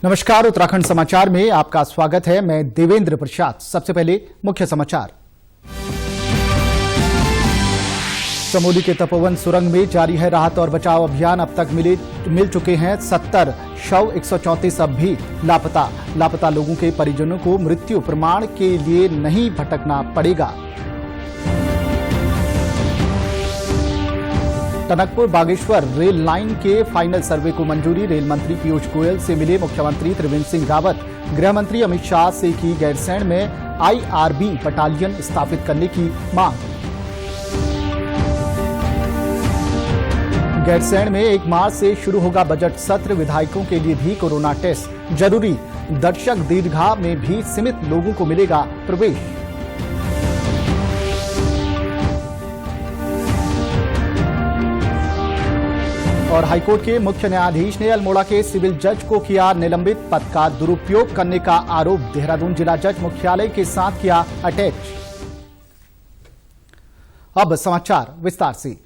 नमस्कार, उत्तराखंड समाचार में आपका स्वागत है। मैं देवेंद्र प्रसाद। सबसे पहले मुख्य समाचार। चमोली के तपोवन सुरंग में जारी है राहत और बचाव अभियान। अब तक मिल चुके हैं 70 शव, 134 अब भी लापता। लापता लोगों के परिजनों को मृत्यु प्रमाण के लिए नहीं भटकना पड़ेगा। टनकपुर बागेश्वर रेल लाइन के फाइनल सर्वे को मंजूरी। रेल मंत्री पीयूष गोयल से मिले मुख्यमंत्री त्रिवेंद्र सिंह रावत। गृह मंत्री अमित शाह से की गैरसैंण में IRB बटालियन स्थापित करने की मांग। गैरसैंण में 1 मार्च से शुरू होगा बजट सत्र। विधायकों के लिए भी कोरोना टेस्ट जरूरी। दर्शक दीर्घा में भी सीमित लोगों को मिलेगा प्रवेश। और हाईकोर्ट के मुख्य न्यायाधीश ने अल्मोड़ा के सिविल जज को किया निलंबित। पद का दुरुपयोग करने का आरोप। देहरादून जिला जज मुख्यालय के साथ किया अटैच। अब समाचार विस्तार से।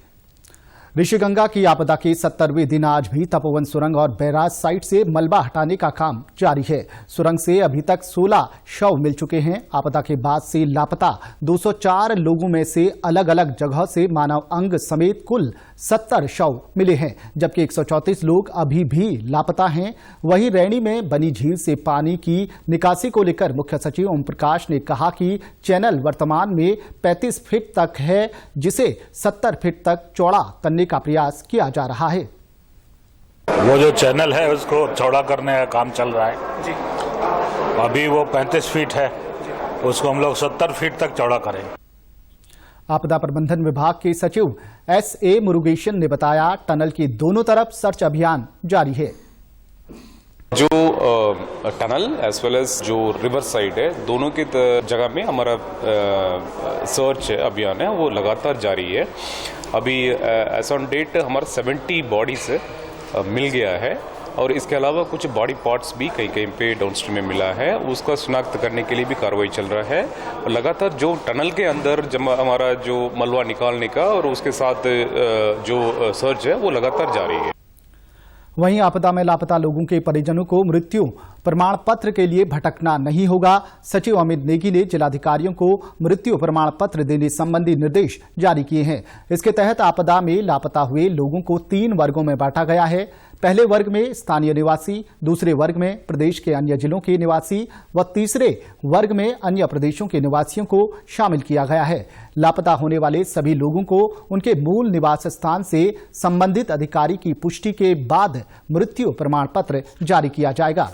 ऋषिगंगा की आपदा के 70वें दिन आज भी तपोवन सुरंग और बैराज साइट से मलबा हटाने का काम जारी है। सुरंग से अभी तक 16 शव मिल चुके हैं। आपदा के बाद से लापता 204 लोगों में से अलग अलग जगह से मानव अंग समेत कुल 70 शव मिले हैं, जबकि 134 लोग अभी भी लापता हैं। वहीं रैणी में बनी झील से पानी की निकासी को लेकर मुख्य सचिव ओम प्रकाश ने कहा कि चैनल वर्तमान में 35 फीट तक है, जिसे 70 फीट तक चौड़ा करने का प्रयास किया जा रहा है। वो जो चैनल है उसको चौड़ा करने का काम चल रहा है जी। अभी वो 35 फीट है, उसको हम लोग 70 फीट तक चौड़ा करें। आपदा प्रबंधन विभाग के सचिव SA मुरुगेशन ने बताया, टनल के दोनों तरफ सर्च अभियान जारी है। जो टनल एज वेल एज जो रिवर साइड है, दोनों की जगह में हमारा सर्च अभियान है वो लगातार जारी है। अभी एज ऑन डेट हमारा 70 बॉडीज मिल गया है और इसके अलावा कुछ बॉडी पार्ट्स भी कहीं कहीं पे डाउनस्ट्रीम में मिला है। उसका शिनाख्त करने के लिए भी कार्रवाई चल रहा है। और लगातार जो टनल के अंदर हमारा जो मलबा निकालने का और उसके साथ जो सर्च है वो लगातार जारी है। वहीं आपदा में लापता लोगों के परिजनों को मृत्यु प्रमाण पत्र के लिए भटकना नहीं होगा। सचिव अमित नेगी ने जिलाधिकारियों को मृत्यु प्रमाण पत्र देने संबंधी निर्देश जारी किए हैं। इसके तहत आपदा में लापता हुए लोगों को 3 वर्गों में बांटा गया है। पहले वर्ग में स्थानीय निवासी, दूसरे वर्ग में प्रदेश के अन्य जिलों के निवासी व तीसरे वर्ग में अन्य प्रदेशों के निवासियों को शामिल किया गया है। लापता होने वाले सभी लोगों को उनके मूल निवास स्थान से संबंधित अधिकारी की पुष्टि के बाद मृत्यु प्रमाण पत्र जारी किया जाएगा।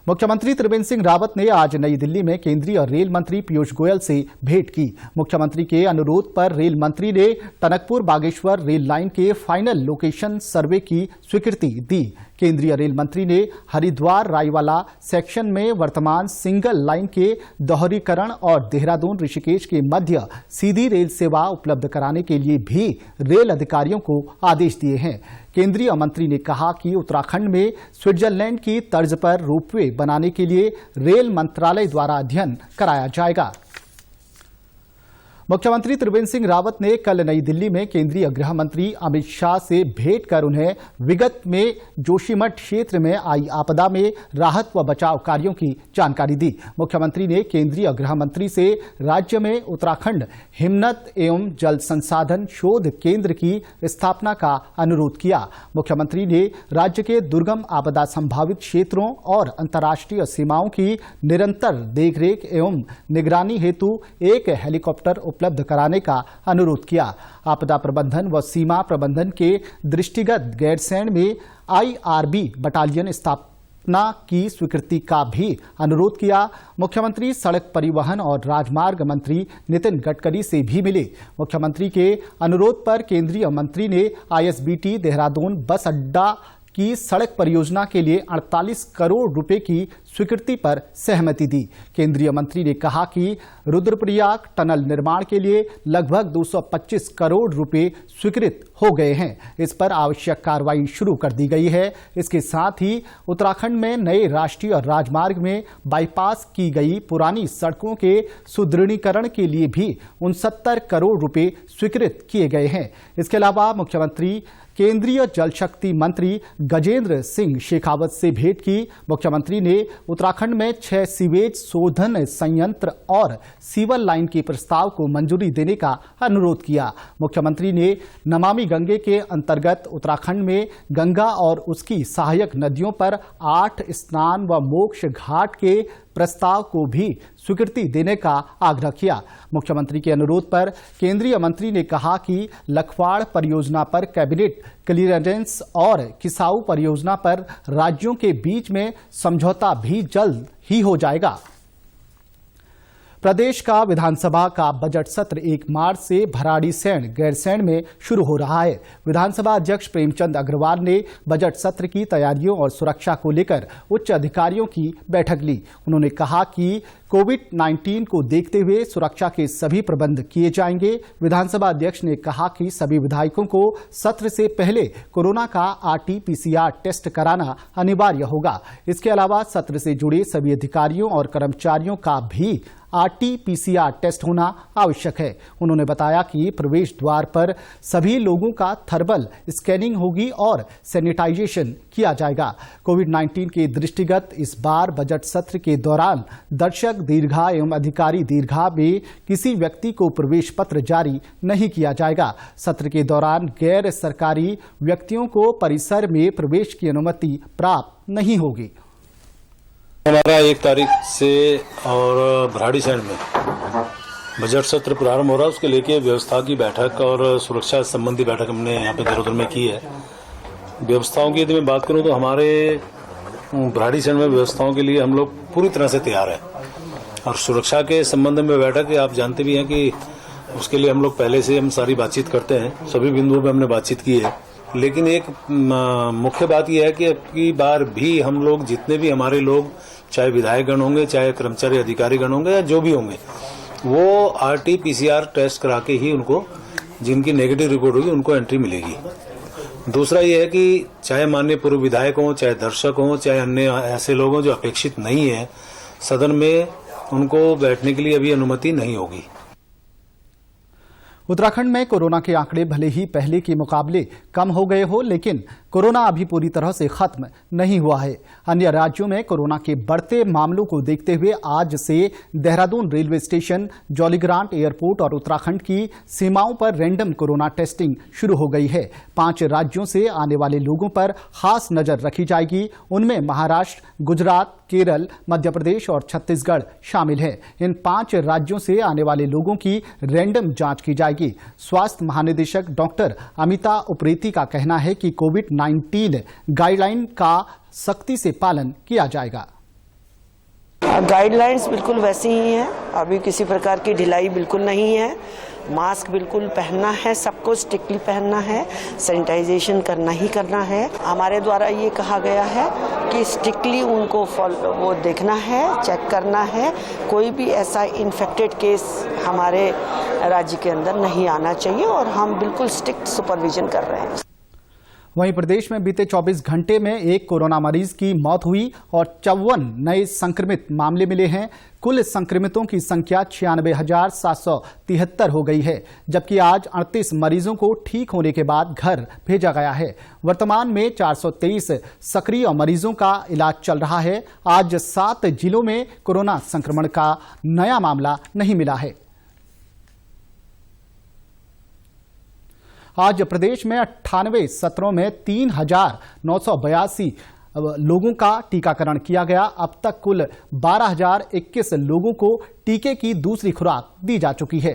मुख्यमंत्री त्रिवेंद्र सिंह रावत ने आज नई दिल्ली में केंद्रीय रेल मंत्री पीयूष गोयल से भेंट की। मुख्यमंत्री के अनुरोध पर रेल मंत्री ने टनकपुर बागेश्वर रेल लाइन के फाइनल लोकेशन सर्वे की स्वीकृति दी। केंद्रीय रेल मंत्री ने हरिद्वार रायवाला सेक्शन में वर्तमान सिंगल लाइन के दोहरीकरण और देहरादून ऋषिकेश के मध्य सीधी रेल सेवा उपलब्ध कराने के लिए भी रेल अधिकारियों को आदेश दिए हैं। केंद्रीय मंत्री ने कहा कि उत्तराखंड में स्विट्जरलैंड की तर्ज पर रोपवे बनाने के लिए रेल मंत्रालय द्वारा अध्ययन कराया जाएगा। मुख्यमंत्री त्रिवेंद्र सिंह रावत ने कल नई दिल्ली में केंद्रीय गृह मंत्री अमित शाह से भेंट कर उन्हें विगत में जोशीमठ क्षेत्र में आई आपदा में राहत व बचाव कार्यों की जानकारी दी। मुख्यमंत्री ने केंद्रीय गृह मंत्री से राज्य में उत्तराखंड हिमनद एवं जल संसाधन शोध केंद्र की स्थापना का अनुरोध किया। मुख्यमंत्री ने राज्य के दुर्गम आपदा संभावित क्षेत्रों और अंतर्राष्ट्रीय सीमाओं की निरंतर देखरेख एवं निगरानी हेतु एक हेलीकॉप्टर उपलब्ध कराने का अनुरोध किया। आपदा प्रबंधन व सीमा प्रबंधन के दृष्टिगत गैरसैंण में IRB बटालियन स्थापना की स्वीकृति का भी अनुरोध किया। मुख्यमंत्री सड़क परिवहन और राजमार्ग मंत्री नितिन गडकरी से भी मिले। मुख्यमंत्री के अनुरोध पर केंद्रीय मंत्री ने ISBT देहरादून बस अड्डा की सड़क परियोजना के लिए 48 करोड़ रुपए की स्वीकृति पर सहमति दी। केंद्रीय मंत्री ने कहा कि रुद्रप्रयाग टनल निर्माण के लिए लगभग 225 करोड़ रुपए स्वीकृत हो गए हैं। इस पर आवश्यक कार्रवाई शुरू कर दी गई है। इसके साथ ही उत्तराखंड में नए राष्ट्रीय राजमार्ग में बाईपास की गई पुरानी सड़कों के सुदृढ़ीकरण के लिए भी 69 करोड़ रुपए स्वीकृत किए गए हैं। इसके अलावा मुख्यमंत्री केंद्रीय जल शक्ति मंत्री गजेंद्र सिंह शेखावत से भेंट की। मुख्यमंत्री ने उत्तराखंड में 6 सीवेज शोधन संयंत्र और सीवर लाइन के प्रस्ताव को मंजूरी देने का अनुरोध किया। मुख्यमंत्री ने नमामि गंगे के अंतर्गत उत्तराखंड में गंगा और उसकी सहायक नदियों पर 8 स्नान व मोक्ष घाट के प्रस्ताव को भी स्वीकृति देने का आग्रह किया। मुख्यमंत्री के अनुरोध पर केंद्रीय मंत्री ने कहा कि लखवाड़ परियोजना पर कैबिनेट क्लियरेंस और किसाऊ परियोजना पर राज्यों के बीच में समझौता भी जल्द ही हो जाएगा। प्रदेश का विधानसभा का बजट सत्र 1 मार्च से भराड़ीसैंण गैरसैंण में शुरू हो रहा है। विधानसभा अध्यक्ष प्रेमचंद अग्रवाल ने बजट सत्र की तैयारियों और सुरक्षा को लेकर उच्च अधिकारियों की बैठक ली। उन्होंने कहा कि कोविड-19 को देखते हुए सुरक्षा के सभी प्रबंध किए जाएंगे। विधानसभा अध्यक्ष ने कहा कि सभी विधायकों को सत्र से पहले कोरोना का RT-PCR टेस्ट कराना अनिवार्य होगा। इसके अलावा सत्र से जुड़े सभी अधिकारियों और कर्मचारियों का भी RT-PCR टेस्ट होना आवश्यक है। उन्होंने बताया कि प्रवेश द्वार पर सभी लोगों का थर्मल स्कैनिंग होगी और सैनिटाइजेशन किया जाएगा। कोविड-19 के दृष्टिगत इस बार बजट सत्र के दौरान दर्शक दीर्घा एवं अधिकारी दीर्घा में किसी व्यक्ति को प्रवेश पत्र जारी नहीं किया जाएगा। सत्र के दौरान गैर सरकारी व्यक्तियों को परिसर में प्रवेश की अनुमति प्राप्त नहीं होगी। हमारा 1 तारीख से और भराड़ीसैंण में बजट सत्र प्रारंभ हो रहा है। उसके लेके व्यवस्था की बैठक और सुरक्षा संबंधी बैठक हमने यहाँ पे देहरादून में की है। व्यवस्थाओं की यदि मैं बात करूँ तो हमारे भराड़ीसैंण में व्यवस्थाओं के लिए हम लोग पूरी तरह से तैयार है। और सुरक्षा के संबंध में बैठक आप जानते भी हैं कि उसके लिए हम लोग पहले से हम सारी बातचीत करते हैं। सभी बिंदुओं पर हमने बातचीत की है। लेकिन एक मुख्य बात यह है कि अब की बार भी हम लोग जितने भी हमारे लोग चाहे विधायकगण होंगे, चाहे कर्मचारी अधिकारीगण होंगे या जो भी होंगे, वो RT-PCR टेस्ट करा के ही उनको जिनकी नेगेटिव रिपोर्ट होगी उनको एंट्री मिलेगी। दूसरा ये है कि चाहे माननीय पूर्व विधायक हों, चाहे दर्शक हों, चाहे अन्य ऐसे लोग हों जो अपेक्षित नहीं है सदन में, उनको बैठने के लिए अभी अनुमति नहीं होगी। उत्तराखंड में कोरोना के आंकड़े भले ही पहले के मुकाबले कम हो गए हो, लेकिन कोरोना अभी पूरी तरह से खत्म नहीं हुआ है। अन्य राज्यों में कोरोना के बढ़ते मामलों को देखते हुए आज से Dehradun railway station, Jolly Grant airport और उत्तराखंड की सीमाओं पर रैंडम कोरोना टेस्टिंग शुरू हो गई है। 5 राज्यों से आने वाले लोगों पर खास नजर रखी जाएगी। उनमें महाराष्ट्र, गुजरात, केरल, मध्य प्रदेश और छत्तीसगढ़ शामिल है। इन 5 राज्यों से आने वाले लोगों की रैंडम जांच की जाएगी। स्वास्थ्य महानिदेशक डॉक्टर अमिता उप्रेती का कहना है कि कोविड-19 गाइडलाइन का सख्ती से पालन किया जाएगा। गाइडलाइंस बिल्कुल वैसी ही हैं। अभी किसी प्रकार की ढिलाई बिल्कुल नहीं है। मास्क बिल्कुल पहनना है, सबको स्ट्रिक्टली पहनना है, सैनिटाइजेशन करना ही करना है। हमारे द्वारा ये कहा गया है कि स्ट्रिक्टली उनको वो देखना है, चेक करना है। कोई भी ऐसा इन्फेक्टेड केस हमारे राज्य के अंदर नहीं आना चाहिए और हम बिल्कुल स्ट्रिक्ट सुपरविजन कर रहे हैं। वहीं प्रदेश में बीते 24 घंटे में एक कोरोना मरीज की मौत हुई और 54 नए संक्रमित मामले मिले हैं। कुल संक्रमितों की संख्या 96,773 हो गई है, जबकि आज 38 मरीजों को ठीक होने के बाद घर भेजा गया है। वर्तमान में 423 सक्रिय मरीजों का इलाज चल रहा है। आज 7 जिलों में कोरोना संक्रमण का नया मामला नहीं मिला है। आज प्रदेश में 98 सत्रों में 3,982 लोगों का टीकाकरण किया गया। अब तक कुल 12,021 लोगों को टीके की दूसरी खुराक दी जा चुकी है।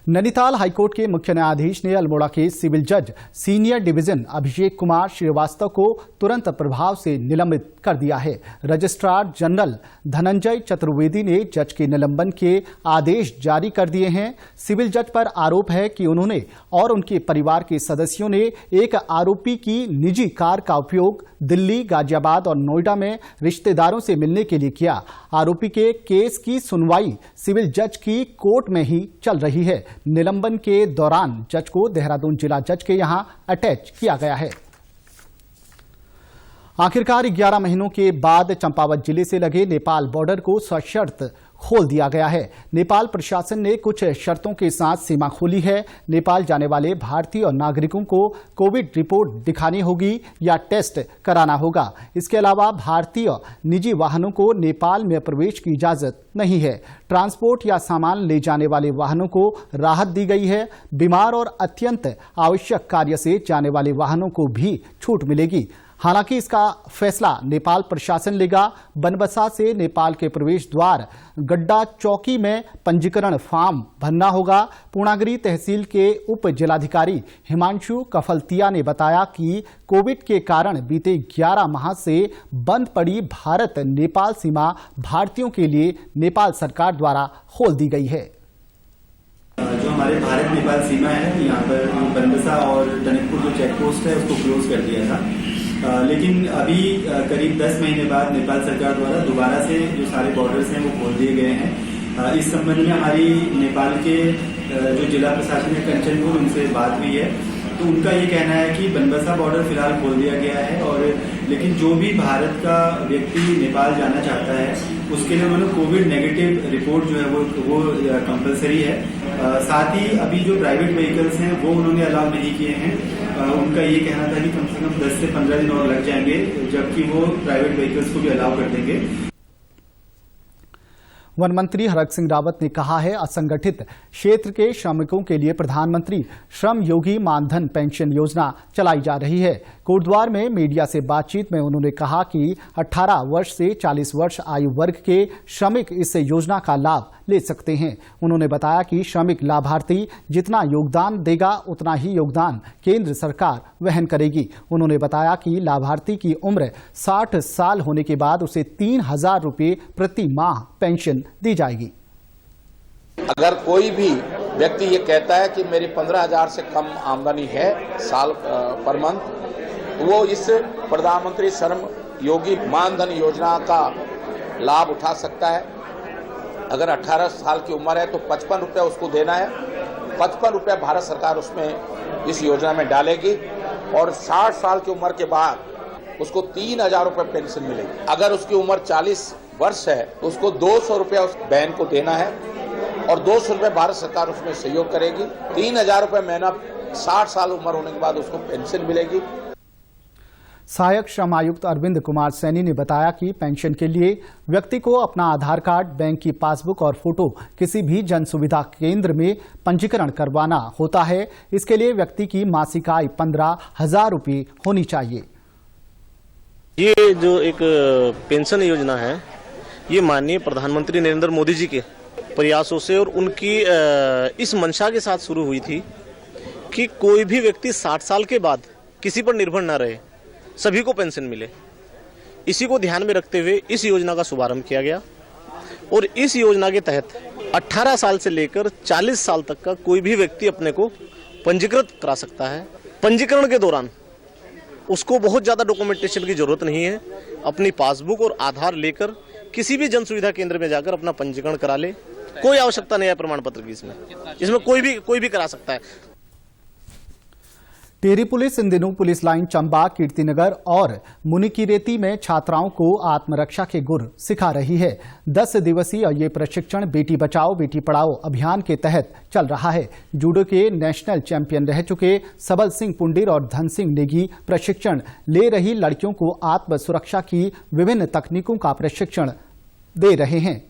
नैनीताल हाईकोर्ट के मुख्य न्यायाधीश ने अल्मोड़ा के सिविल जज सीनियर डिवीजन अभिषेक कुमार श्रीवास्तव को तुरंत प्रभाव से निलंबित कर दिया है। रजिस्ट्रार जनरल धनंजय चतुर्वेदी ने जज के निलंबन के आदेश जारी कर दिए हैं। सिविल जज पर आरोप है कि उन्होंने और उनके परिवार के सदस्यों ने एक आरोपी की निजी कार का उपयोग दिल्ली, गाजियाबाद और नोएडा में रिश्तेदारों से मिलने के लिए किया। आरोपी के केस की सुनवाई सिविल जज की कोर्ट में ही चल रही है। निलंबन के दौरान जज को देहरादून जिला जज के यहां अटैच किया गया है। आखिरकार 11 महीनों के बाद चंपावत जिले से लगे नेपाल बॉर्डर को सशर्त खोल दिया गया है। नेपाल प्रशासन ने कुछ शर्तों के साथ सीमा खोली है। नेपाल जाने वाले भारतीय और नागरिकों को कोविड रिपोर्ट दिखानी होगी या टेस्ट कराना होगा। इसके अलावा भारतीय निजी वाहनों को नेपाल में प्रवेश की इजाजत नहीं है। ट्रांसपोर्ट या सामान ले जाने वाले वाहनों को राहत दी गई है। बीमार और अत्यंत आवश्यक कार्य से जाने वाले वाहनों को भी छूट मिलेगी। हालांकि इसका फैसला नेपाल प्रशासन लेगा। बनबसा से नेपाल के प्रवेश द्वार गड्डा चौकी में पंजीकरण फॉर्म भरना होगा। पूर्णागिरी तहसील के उप जिलाधिकारी हिमांशु कफलतिया ने बताया कि कोविड के कारण बीते 11 माह से बंद पड़ी भारत नेपाल सीमा भारतीयों के लिए नेपाल सरकार द्वारा खोल दी गई है। जो हमारे भारत नेपाल सीमा है, यहाँ पर बनबसा और टनकपुर जो चेक पोस्ट है उसको क्लोज कर दिया था। लेकिन अभी करीब 10 महीने बाद नेपाल सरकार द्वारा दोबारा से जो सारे बॉर्डर्स हैं वो खोल दिए गए हैं। इस संबंध में हमारी नेपाल के जो जिला प्रशासन है कंचनपुर, उनसे बात हुई है। तो उनका ये कहना है कि बनबसा बॉर्डर फिलहाल खोल दिया गया है, और लेकिन जो भी भारत का व्यक्ति नेपाल जाना चाहता है उसके लिए उन्होंने कोविड नेगेटिव रिपोर्ट जो है वो कंपलसरी है। साथ ही अभी जो प्राइवेट व्हीकल्स हैं वो उन्होंने अलाउ नहीं किए हैं। उनका ये कहना था कि कम से कम 10 से 15 दिन और लग जाएंगे, जबकि वो प्राइवेट व्हीकल्स को भी अलाउ कर देंगे। वन मंत्री हरक सिंह रावत ने कहा है, असंगठित क्षेत्र के श्रमिकों के लिए प्रधानमंत्री श्रम योगी मानधन पेंशन योजना चलाई जा रही है। कोटद्वार में मीडिया से बातचीत में उन्होंने कहा कि 18 वर्ष से 40 वर्ष आयु वर्ग के श्रमिक इस योजना का लाभ ले सकते हैं। उन्होंने बताया कि श्रमिक लाभार्थी जितना योगदान देगा उतना ही योगदान केंद्र सरकार वहन करेगी। उन्होंने बताया कि लाभार्थी की उम्र 60 साल होने के बाद उसे 3000 रुपये प्रति माह पेंशन दी जाएगी। अगर कोई भी व्यक्ति ये कहता है कि मेरी 15,000 से कम आमदनी है साल पर मंथ, वो इस प्रधानमंत्री श्रम योगी मानधन योजना का लाभ उठा सकता है। अगर 18 साल की उम्र है तो 55 रुपये उसको देना है। 55 रुपये भारत सरकार उसमें इस योजना में डालेगी, और 60 साल की उम्र के बाद उसको 3000 रुपये पेंशन मिलेगी। अगर उसकी उम्र 40 वर्ष है तो उसको 200 रुपये उस बहन को देना है, और 200 रुपये भारत सरकार उसमें सहयोग करेगी। 3000 रुपये महीना 60 साल उम्र होने के बाद उसको पेंशन मिलेगी। सहायक श्रम आयुक्त अरविंद कुमार सैनी ने बताया कि पेंशन के लिए व्यक्ति को अपना आधार कार्ड, बैंक की पासबुक और फोटो किसी भी जन सुविधा केंद्र में पंजीकरण करवाना होता है। इसके लिए व्यक्ति की मासिक आय 15,000 रुपये होनी चाहिए। ये जो एक पेंशन योजना है, ये माननीय प्रधानमंत्री नरेंद्र मोदी जी के प्रयासों से और उनकी इस मंशा के साथ शुरू हुई थी कि कोई भी व्यक्ति 60 साल के बाद किसी पर निर्भर न रहे, सभी को पेंशन मिले। इसी को ध्यान में रखते हुए इस योजना का शुभारंभ किया गया, और इस योजना के तहत 18 साल से लेकर 40 साल तक का कोई भी व्यक्ति अपने को पंजीकृत करा सकता है। पंजीकरण के दौरान उसको बहुत ज़्यादा डॉक्यूमेंटेशन की जरूरत नहीं है। अपनी पासबुक और आधार लेकर किसी भी जन सुविधा केंद्र में जाकर अपना पंजीकरण करा ले। कोई आवश्यकता नहीं है प्रमाण पत्र की। इसमें कोई भी करा सकता है। टेहरी पुलिस इन दिनों पुलिस लाइन चंबा, कीर्तिनगर और मुनिकीरेती में छात्राओं को आत्मरक्षा के गुर सिखा रही है। 10 दिवसीय ये प्रशिक्षण बेटी बचाओ बेटी पढ़ाओ अभियान के तहत चल रहा है। जूडो के नेशनल चैंपियन रह चुके सबल सिंह पुंडीर और धन सिंह नेगी प्रशिक्षण ले रही लड़कियों को आत्म सुरक्षा की विभिन्न तकनीकों का प्रशिक्षण दे रहे हैं।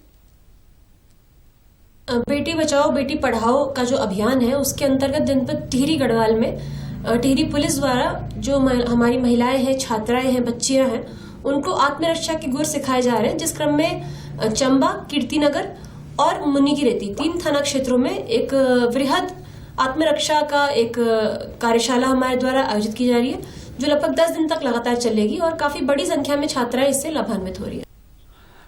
बेटी बचाओ बेटी पढ़ाओ का जो अभियान है, उसके अंतर्गत जनपद टिहरी गढ़वाल में टिहरी पुलिस द्वारा जो हमारी महिलाएं हैं, छात्राएं हैं, बच्चियां हैं, उनको आत्मरक्षा के गुर सिखाए जा रहे हैं। जिस क्रम में चंबा, कीर्तिनगर और मुन्नी की रेती 3 थाना क्षेत्रों में एक वृहद आत्मरक्षा का एक कार्यशाला हमारे द्वारा आयोजित की जा रही है, जो लगभग 10 दिन तक लगातार चलेगी और काफी बड़ी संख्या में छात्राएं इससे लाभान्वित हो रही है।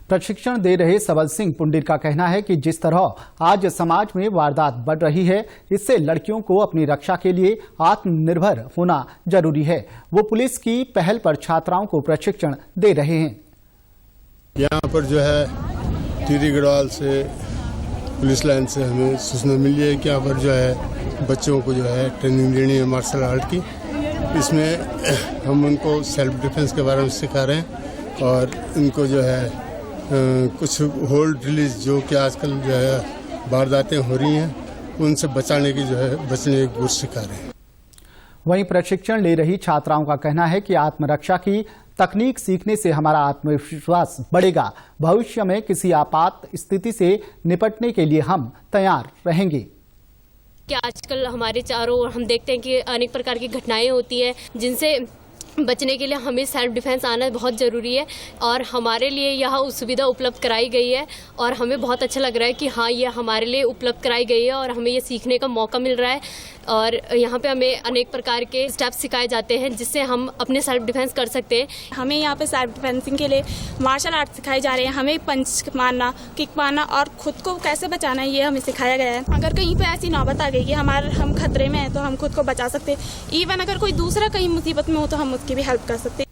प्रशिक्षण दे रहे सबल सिंह पुंडिर का कहना है कि जिस तरह आज समाज में वारदात बढ़ रही है, इससे लड़कियों को अपनी रक्षा के लिए आत्मनिर्भर होना जरूरी है। वो पुलिस की पहल पर छात्राओं को प्रशिक्षण दे रहे हैं। यहाँ पर जो है टिहरी गढ़वाल से पुलिस लाइन से हमें सूचना मिली है कि यहाँ पर जो है बच्चों को जो है ट्रेनिंग देनी है मार्शल आर्ट की। इसमें हम उनको सेल्फ डिफेंस के बारे में सिखा रहे हैं और इनको जो है कुछ होल्ड रिलीज जो कि आजकल जो है वारदातें हो रही हैं उनसे बचने की गुर सिखा रहे हैं। वहीं प्रशिक्षण ले रही छात्राओं का कहना है कि आत्मरक्षा की तकनीक सीखने से हमारा आत्मविश्वास बढ़ेगा। भविष्य में किसी आपात स्थिति से निपटने के लिए हम तैयार रहेंगे। कि आजकल हमारे चारों ओर हम देखते हैं कि अनेक प्रकार की घटनाएं होती हैं, जिनसे बचने के लिए हमें सेल्फ डिफेंस आना बहुत ज़रूरी है और हमारे लिए यह सुविधा उपलब्ध कराई गई है और हमें बहुत अच्छा लग रहा है कि हाँ, ये हमारे लिए उपलब्ध कराई गई है और हमें ये सीखने का मौका मिल रहा है। और यहाँ पे हमें अनेक प्रकार के स्टेप्स सिखाए जाते हैं जिससे हम अपने सेल्फ डिफेंस कर सकते हैं। हमें यहाँ पे सेल्फ डिफेंसिंग के लिए मार्शल आर्ट सिखाए जा रहे हैं। हमें पंच मारना, किक मारना और खुद को कैसे बचाना है, ये हमें सिखाया गया है। अगर कहीं पे ऐसी नौबत आ गई कि हम खतरे में हैं तो हम खुद को बचा सकते हैं। इवन अगर कोई दूसरा कहीं मुसीबत में हो तो हम उसकी भी हेल्प कर सकते हैं।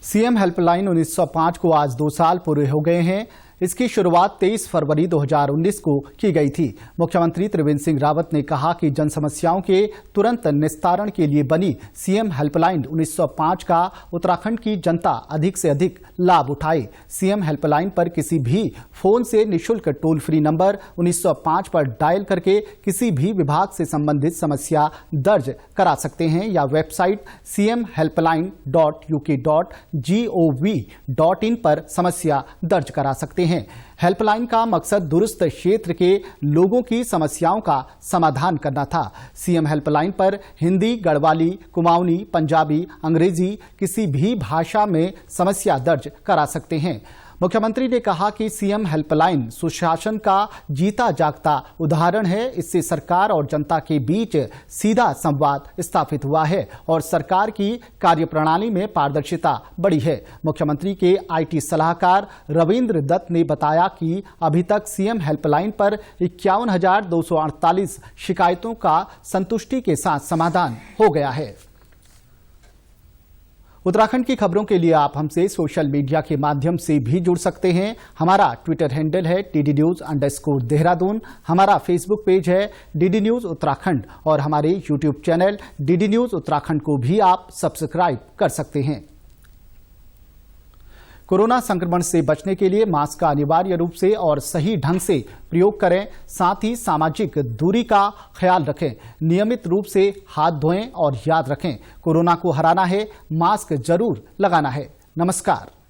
सीएम हेल्पलाइन 1905 को आज 2 साल पूरे हो गए हैं। इसकी शुरुआत 23 फरवरी 2019 को की गई थी। मुख्यमंत्री त्रिवेंद्र सिंह रावत ने कहा कि जन समस्याओं के तुरंत निस्तारण के लिए बनी सीएम हेल्पलाइन 1905 का उत्तराखंड की जनता अधिक से अधिक लाभ उठाए। सीएम हेल्पलाइन पर किसी भी फोन से निःशुल्क टोल फ्री नंबर 1905 पर डायल करके किसी भी विभाग से संबंधित समस्या दर्ज करा सकते हैं या वेबसाइट cmhelpline.uk.gov.in पर समस्या दर्ज करा सकते हैं। हेल्पलाइन का मकसद दूरस्थ क्षेत्र के लोगों की समस्याओं का समाधान करना था। सीएम हेल्पलाइन पर हिंदी, गढ़वाली, कुमाऊनी, पंजाबी, अंग्रेजी किसी भी भाषा में समस्या दर्ज करा सकते हैं। मुख्यमंत्री ने कहा कि सीएम हेल्पलाइन सुशासन का जीता जागता उदाहरण है। इससे सरकार और जनता के बीच सीधा संवाद स्थापित हुआ है और सरकार की कार्यप्रणाली में पारदर्शिता बढ़ी है। मुख्यमंत्री के आईटी सलाहकार रविंद्र दत्त ने बताया कि अभी तक सीएम हेल्पलाइन पर 51,248 शिकायतों का संतुष्टि के साथ समाधान हो गया है। उत्तराखंड की खबरों के लिए आप हमसे सोशल मीडिया के माध्यम से भी जुड़ सकते हैं। हमारा ट्विटर हैंडल है DDNews_देहरादून। हमारा फेसबुक पेज है DD News उत्तराखंड और हमारे YouTube channel DD News Uttarakhand को भी आप सब्सक्राइब कर सकते हैं। कोरोना संक्रमण से बचने के लिए मास्क का अनिवार्य रूप से और सही ढंग से प्रयोग करें। साथ ही सामाजिक दूरी का ख्याल रखें। नियमित रूप से हाथ धोएं और याद रखें, कोरोना को हराना है, मास्क जरूर लगाना है। नमस्कार।